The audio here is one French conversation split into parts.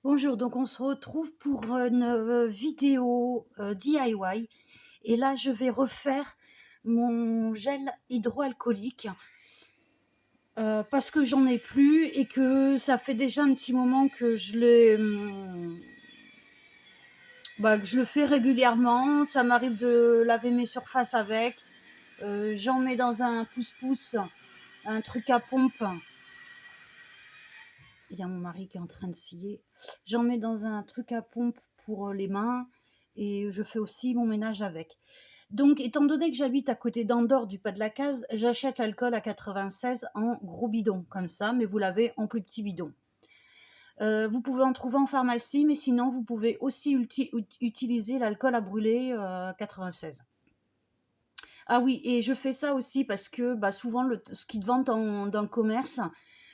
Bonjour, donc on se retrouve pour une vidéo DIY et là je vais refaire mon gel hydroalcoolique parce que j'en ai plus et que ça fait déjà un petit moment que que je le fais régulièrement. Ça m'arrive de laver mes surfaces avec. J'en mets dans un pouce-pouce, un truc à pompe. Il y a mon mari qui est en train de scier. J'en mets dans un truc à pompe pour les mains et je fais aussi mon ménage avec. Donc, étant donné que j'habite à côté d'Andorre du Pas de la Case, j'achète l'alcool à 96 en gros bidon, comme ça, mais vous l'avez en plus petit bidon. Vous pouvez en trouver en pharmacie, mais sinon, vous pouvez aussi utiliser l'alcool à brûler 96. Ah oui, et je fais ça aussi parce que souvent, ce qu'ils te vendent dans le commerce,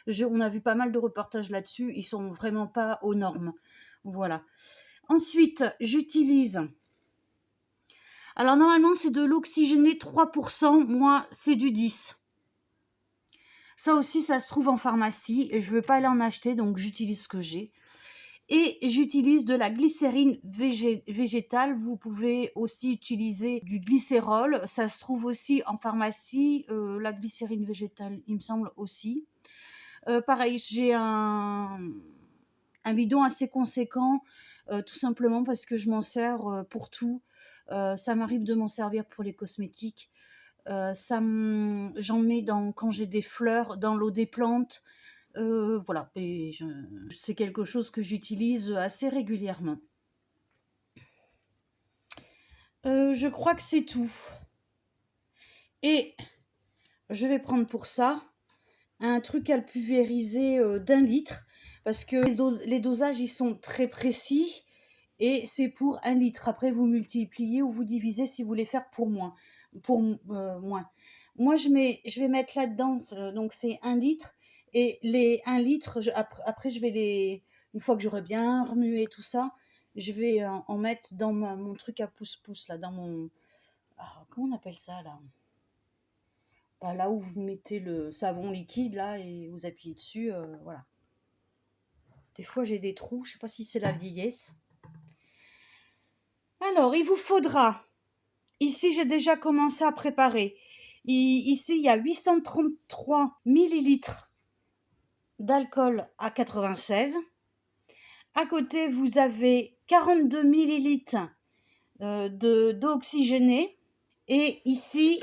on a vu pas mal de reportages là-dessus, ils sont vraiment pas aux normes. Voilà. Ensuite, j'utilise... Alors normalement, c'est de l'oxygéné 3%, moi, c'est du 10%. Ça aussi, ça se trouve en pharmacie, et je ne vais pas aller en acheter, donc j'utilise ce que j'ai. Et j'utilise de la glycérine végétale. Vous pouvez aussi utiliser du glycérol. Ça se trouve aussi en pharmacie, la glycérine végétale, il me semble aussi. Pareil, j'ai un bidon assez conséquent, tout simplement parce que je m'en sers pour tout. Ça m'arrive de m'en servir pour les cosmétiques. J'en mets quand j'ai des fleurs, dans l'eau des plantes. Voilà, et c'est quelque chose que j'utilise assez régulièrement. Je crois que c'est tout. Et je vais prendre pour ça un truc à le pulvériser d'1 litre, parce que les dosages ils sont très précis, et c'est pour 1 litre. Après, vous multipliez ou vous divisez si vous voulez faire pour moins. Moi, je vais mettre là-dedans, donc c'est 1 litre, et les 1 litre, après je vais une fois que j'aurai bien remué tout ça, je vais en mettre dans mon truc à pouce-pouce, là, dans mon... comment on appelle ça, là? Là où vous mettez le savon liquide, là, et vous appuyez dessus, voilà. Des fois, j'ai des trous, je sais pas si c'est la vieillesse. Alors, il vous faudra... Ici, j'ai déjà commencé à préparer. Ici, il y a 833 millilitres d'alcool à 96. À côté, vous avez 42 millilitres d'eau oxygénée. Et ici,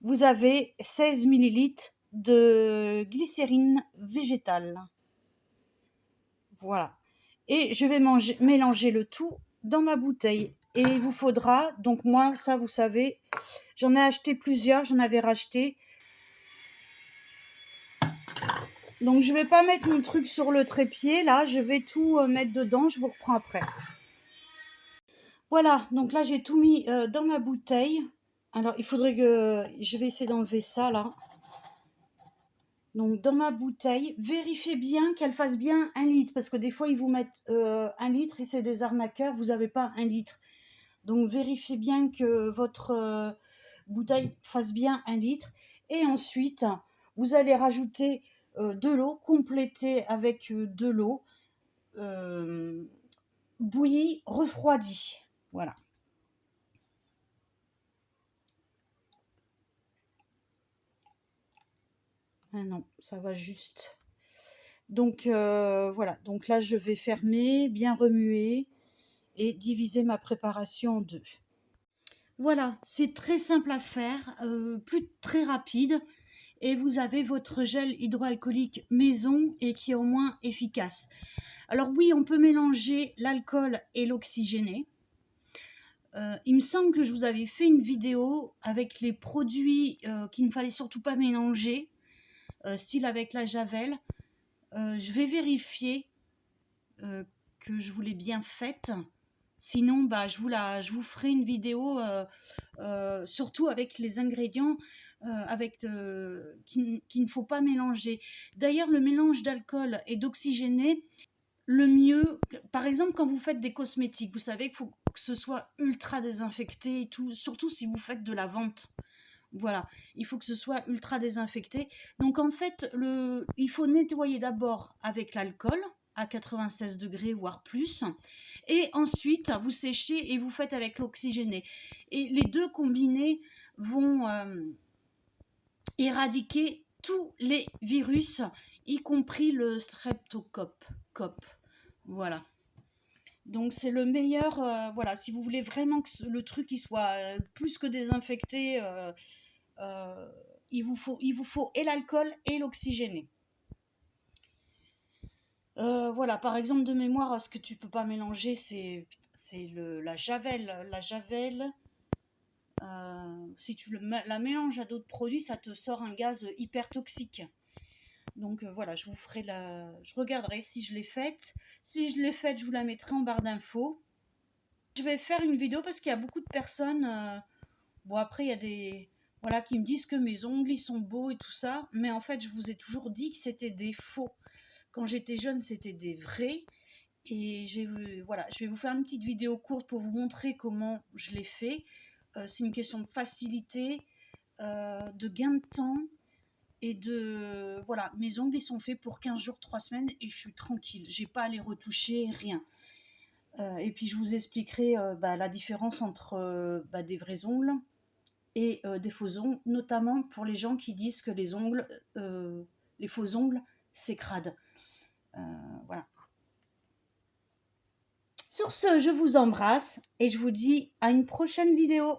vous avez 16 millilitres de glycérine végétale. Voilà. Et je vais mélanger le tout dans ma bouteille. Et il vous faudra, donc moi, ça vous savez, j'en ai acheté plusieurs, j'en avais racheté. Donc je vais pas mettre mon truc sur le trépied, là, je vais tout mettre dedans, je vous reprends après. Voilà, donc là j'ai tout mis dans ma bouteille. Alors il faudrait que... Je vais essayer d'enlever ça, là. Donc dans ma bouteille, vérifiez bien qu'elle fasse bien 1 litre, parce que des fois ils vous mettent 1 litre et c'est des arnaqueurs, vous n'avez pas 1 litre. Donc vérifiez bien que votre bouteille fasse bien 1 litre. Et ensuite, vous allez rajouter de l'eau, compléter avec de l'eau bouillie, refroidie. Voilà. Ah non, ça va juste. Donc voilà, donc là je vais fermer, bien remuer et diviser ma préparation en 2. Voilà, c'est très simple à faire, très rapide, et vous avez votre gel hydroalcoolique maison et qui est au moins efficace. Alors oui, on peut mélanger l'alcool et l'oxygéné. Il me semble que je vous avais fait une vidéo avec les produits qu'il ne fallait surtout pas mélanger, style avec la javel. Je vais vérifier que je vous l'ai bien faite. Sinon, je vous ferai une vidéo surtout avec les ingrédients qu'il ne faut pas mélanger. D'ailleurs, le mélange d'alcool et d'oxygéné, le mieux, par exemple, quand vous faites des cosmétiques, vous savez qu'il faut que ce soit ultra désinfecté et tout, surtout si vous faites de la vente. Voilà, il faut que ce soit ultra désinfecté. Donc en fait, il faut nettoyer d'abord avec l'alcool. à 96 degrés, voire plus. Et ensuite, vous séchez et vous faites avec l'oxygéné. Et les deux combinés vont éradiquer tous les virus, y compris le streptocoque. Voilà. Donc c'est le meilleur, voilà, si vous voulez vraiment que le truc il soit plus que désinfecté, il vous faut et l'alcool et l'oxygéné. Voilà, par exemple, de mémoire, ce que tu peux pas mélanger, c'est la javel. La javel, si tu la mélanges à d'autres produits, ça te sort un gaz hyper toxique. Donc voilà, je regarderai si je l'ai faite. Si je l'ai faite, je vous la mettrai en barre d'infos. Je vais faire une vidéo parce qu'il y a beaucoup de personnes. Bon, après, il y a des. Voilà, qui me disent que mes ongles, ils sont beaux et tout ça. Mais en fait, je vous ai toujours dit que c'était des faux. Quand j'étais jeune, c'était des vrais. Et je vais vous faire une petite vidéo courte pour vous montrer comment je l'ai fait. C'est une question de facilité, de gain de temps. Et voilà, mes ongles, ils sont faits pour 15 jours, 3 semaines. Et je suis tranquille. J'ai pas à les retoucher, rien. Et puis, je vous expliquerai la différence entre des vrais ongles et des faux ongles, notamment pour les gens qui disent que les faux ongles, c'est crade. Voilà. Sur ce, je vous embrasse et je vous dis à une prochaine vidéo.